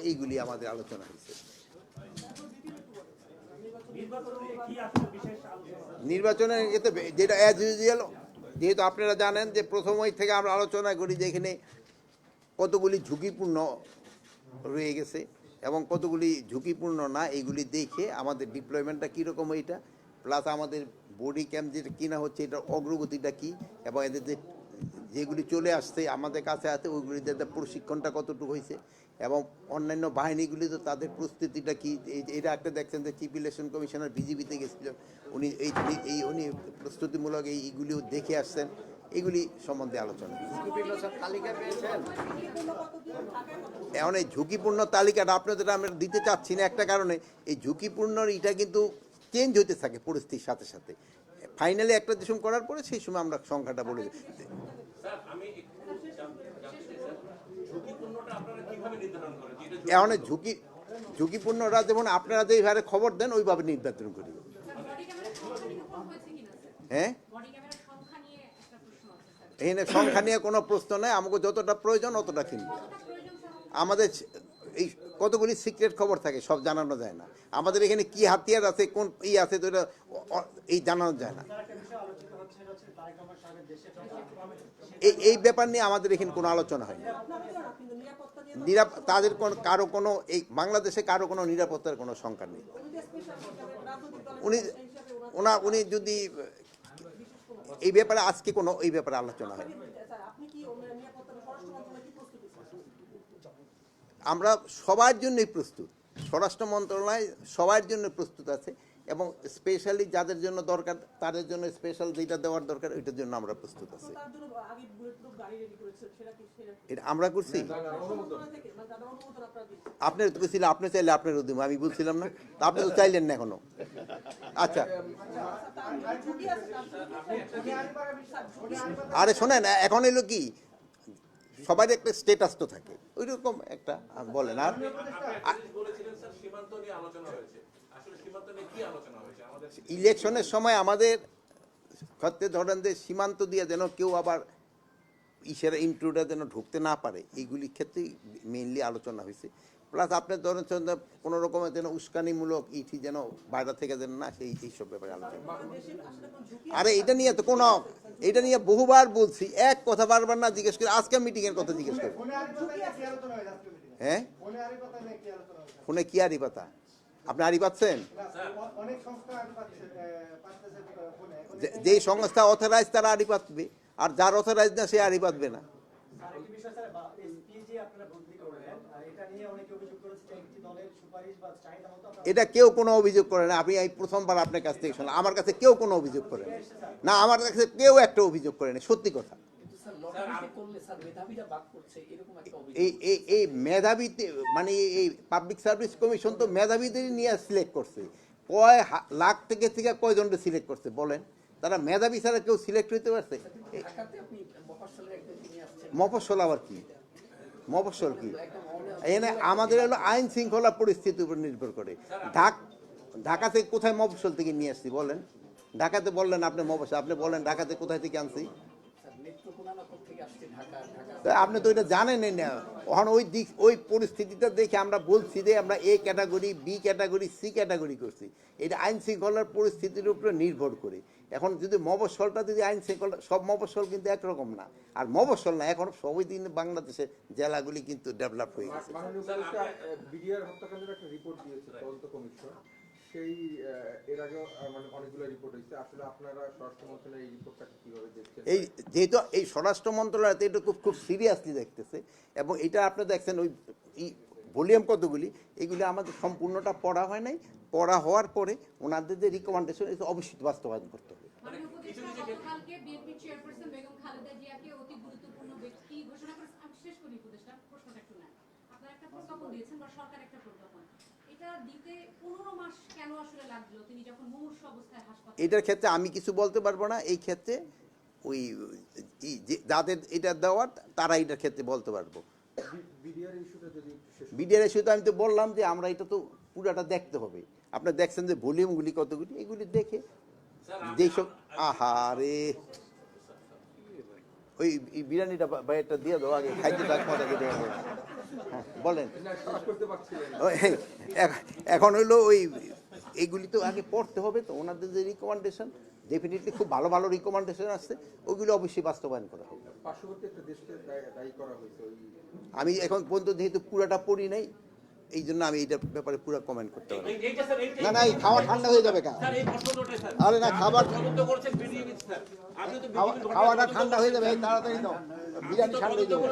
এইগুলি আমাদের আলোচনা হয়েছে। নির্বাচনের ক্ষেত্রে যেটা অ্যাজ ইউজুয়াল, যেহেতু আপনারা জানেন যে প্রথমই থেকে আমরা আলোচনা করি যে এখানে কতগুলি ঝুঁকিপূর্ণ রয়ে গেছে এবং কতগুলি ঝুঁকিপূর্ণ না, এইগুলি দেখে আমাদের ডিপ্লয়মেন্টটা কীরকম এইটা, প্লাস আমাদের বডি ক্যাম্প যেটা কিনা হচ্ছে এটার অগ্রগতিটা কী, এবং এদের যে যেগুলি চলে আসছে আমাদের কাছে আছে ওইগুলিতে প্রশিক্ষণটা কতটুকু হয়েছে, এবং অন্যান্য বাহিনীগুলিতে তাদের প্রস্তুতিটা কী। এটা একটা দেখছেন যে চিফ ইলেকশন কমিশনার বিজিবিতে গেছিলেন, উনি প্রস্তুতিমূলক এইগুলিও দেখে আসছেন, এগুলি সম্বন্ধে আলোচনা। এখন এই ঝুঁকিপূর্ণ তালিকাটা আপনাদের আমরা দিতে চাচ্ছি না একটা কারণে, এই ঝুঁকিপূর্ণ এটা কিন্তু চেঞ্জ হতে থাকে পরিস্থিতির সাথে সাথে। ফাইনালি একটা দেশম করার পরে সেই সময় আমরা সংখ্যাটা বলে দিই। এখন ঝুঁকিপূর্ণরা যেমন আপনারা যেভাবে খবর দেন ওইভাবে নির্বাচন করি। হ্যাঁ, এখানে সংখ্যা নিয়ে কোনো প্রশ্ন নেই, আমাকে যতটা প্রয়োজন অতটা কিনবো। আমাদের এই কতগুলি সিক্রেট খবর থাকে, সব জানানো যায় না। আমাদের এখানে কি হাতিয়ার আছে, কোন আছে, তো এটা এই জানানো যায় না। এই ব্যাপার নিয়ে আমাদের এখানে কোনো আলোচনা হয়নি। তাদের কারো কোনো এই বাংলাদেশে কারো কোনো নিরাপত্তার কোনো সংখ্যা নেই। উনি যদি এই ব্যাপারে আজকে কোনো এই ব্যাপারে আলোচনা হয়। আমরা সবার জন্যই প্রস্তুত, স্বরাষ্ট্র মন্ত্রণালয় সবার জন্য প্রস্তুত আছে, এবং স্পেশালি যাদের জন্য দরকার তাদের জন্য স্পেশাল যেটা দেওয়ার দরকার ওইটার জন্য আমরা প্রস্তুত আছি। এটা আমরা করছি, আপনার তো ছিল, আপনি চাইলে আপনার উদ্যম, আমি বলছিলাম না, তা আপনি তো চাইলেন না এখনো। আচ্ছা, আরে শোনেন, এখন এলো কি সবাই একটা স্টেটাস তো থাকে, ওই রকম একটা বলেন। আর ইলেকশনের সময় আমাদের ক্ষেত্রে ধরেন যে সীমান্ত দিয়ে যেন কেউ আবার ইশারা ইনক্লুডার যেন ঢুকতে না পারে, এইগুলির ক্ষেত্রেই মেইনলি আলোচনা হয়েছে। প্লাস আপনার ধরেন কোনো রকমের যেন উস্কানিমূলক ইটি যেন বাইরে থেকে যেন না, এইসব ব্যাপারে আলোচনা। আরে এটা নিয়ে তো কোনো, এটা নিয়ে বহুবার বলছি, এক কথা বারবার না জিজ্ঞেস করে আজকে মিটিংয়ের কথা জিজ্ঞেস করে। হ্যাঁ, ফোনে কি আরি পাতা? আপনি আরি পাচ্ছেন? যেই সংস্থা অথরাইজ তারা আরি পাতবে, আর যার অথরাইজ না সে আরি পাতবে না। এটা কেউ কোনো অভিযোগ করে না, আমি এই প্রথমবার আপনার কাছ থেকে শুনলাম, আমার কাছে কেউ কোনো অভিযোগ করে না, আমার কাছে কেউ একটা অভিযোগ করে না, সত্যি কথা। এই মেধাবীতে মানে এই পাবলিক সার্ভিস কমিশন তো মেধাবীদের নিয়ে সিলেক্ট করছে, কয় লাখ থেকে কয়জনকে সিলেক্ট করছে বলেন? তারা মেধাবী ছাড়া কেউ সিলেক্ট হইতে পারছে? মফস্বল আবার কি? মফস্বল কি? এখানে আমাদের হলো আইন শৃঙ্খলা পরিস্থিতির উপর নির্ভর করে। ঢাকা থেকে কোথায় মফস্বল থেকে নিয়ে আসছি বলেন? ঢাকাতে বললেন আপনি মফস্বল, আপনি বলেন ঢাকাতে কোথায় থেকে আনছি? আপনি তো এটা জানেনই না। ওখানে ওই পরিস্থিতিটা দেখে আমরা বলছি যে আমরা A category, B category, C category করছি। এটা আইন শৃঙ্খলার পরিস্থিতির উপরে নির্ভর করে। এখন যদি মফস্বলটা যদি আইন শৃঙ্খলা, সব মফস্বল কিন্তু একরকম না, আর মফস্বল না, এখন সবই দিন বাংলাদেশের জেলাগুলি কিন্তু ডেভেলপ হয়ে গেছে। সেই এর আগে মানে অনেকগুলো রিপোর্ট হয়েছে, আসলে আপনারা স্বরাষ্ট্র মন্ত্রণালয় এই রিপোর্টটাকে কিভাবে দেখছেন? এই যেহেতু এই স্বরাষ্ট্র মন্ত্রণালয় এটা খুব সিরিয়াসলি দেখতেছে, এবং এটা আপনি দেখছেন ওই ভলিউম কতগুলি, এগুলি আমাদের সম্পূর্ণটা পড়া হয় নাই। পড়া হওয়ার পরে ওনাদের যে রিকমেন্ডেশন এটা অবশ্যই বাস্তবায়ন করতে হবে। এটার ক্ষেত্রে আমি কিছু বলতে পারবো না, এই ক্ষেত্রে ওই যাদের এটা দেওয়ার তারা এটার ক্ষেত্রে বলতে পারবো। বিডিআর ইস্যুতে আমি তো বললাম যে আমরা এটা তো পুরাটা দেখতে হবে। আপনার দেখছেন যে ভলিউমগুলি কতগুলি, এগুলি দেখে যেসব আহারে ওই বিরিয়ানিটা বাইরটা দিয়ে দাও আগে, খাইতে থাক মজা কেটে বলেন। না, শেষ করতে পারছিলেন না। ওই, এখন হইলো ওই এইগুলি তো আগে পড়তে হবে, তো ওনাদের যে রিকমেন্ডেশন ডেফিনেটলি খুব ভালো ভালো রিকমেন্ডেশন আসছে, ওইগুলো অবশ্যই বাস্তবায়ন করা হবে। পার্শ্ববর্তী একটা দেশকে দায়ী করা হয়েছে ওই আমি এখন পর্যন্ত যেহেতু পুরাটা পড়ি নাই, এই জন্য আমি এইটার ব্যাপারে পুরো কমেন্ট করতে পারি না। না, এই খাওয়া ঠান্ডা হয়ে যাবে কা, আরে না, খাওয়াটা ঠান্ডা হয়ে যাবে, এই তাড়াতাড়ি দাও, বিরিয়ানি ঠান্ডা হয়ে যাবে।